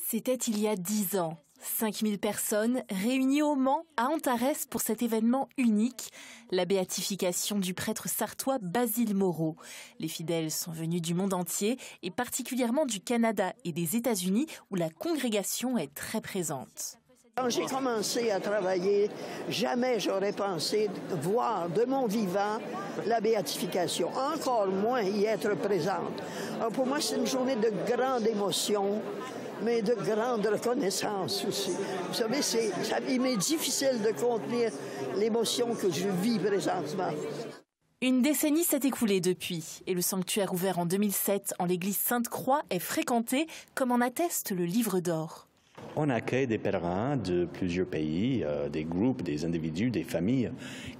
C'était il y a 10 ans. 5000 personnes réunies au Mans, à Antares, pour cet événement unique, la béatification du prêtre sartois Basile Moreau. Les fidèles sont venus du monde entier, et particulièrement du Canada et des États-Unis, où la congrégation est très présente. Quand j'ai commencé à travailler, jamais j'aurais pensé voir de mon vivant la béatification, encore moins y être présente. Alors pour moi, c'est une journée de grande émotion, mais de grande reconnaissance aussi. Vous savez, il m'est difficile de contenir l'émotion que je vis présentement. Une décennie s'est écoulée depuis, et le sanctuaire ouvert en 2007 en l'église Sainte-Croix est fréquenté, comme en atteste le livre d'or. On accueille des pèlerins de plusieurs pays, des groupes, des individus, des familles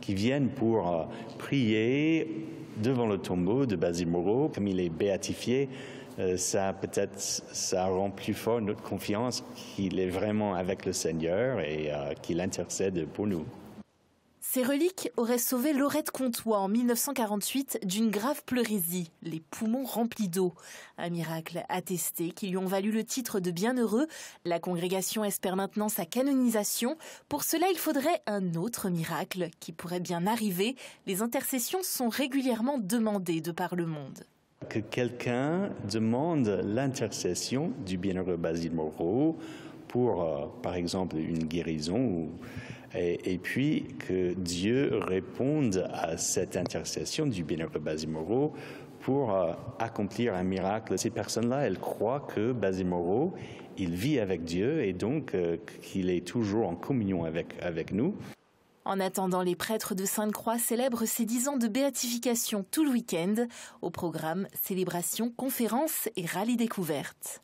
qui viennent pour prier devant le tombeau de Basile Moreau. Comme il est béatifié, ça rend plus fort notre confiance qu'il est vraiment avec le Seigneur et qu'il intercède pour nous. Ces reliques auraient sauvé Laurette Comtois en 1948 d'une grave pleurésie, les poumons remplis d'eau. Un miracle attesté qui lui ont valu le titre de bienheureux. La congrégation espère maintenant sa canonisation. Pour cela, il faudrait un autre miracle qui pourrait bien arriver. Les intercessions sont régulièrement demandées de par le monde. Que quelqu'un demande l'intercession du bienheureux Basile Moreau pour, par exemple, une guérison, et puis que Dieu réponde à cette intercession du bienheureux Basile Moreau pour accomplir un miracle. Ces personnes-là, elles croient que Basile Moreau, il vit avec Dieu et donc qu'il est toujours en communion avec nous. En attendant, les prêtres de Sainte-Croix célèbrent ces 10 ans de béatification tout le week-end. Au programme, célébration, conférences et rallye découverte.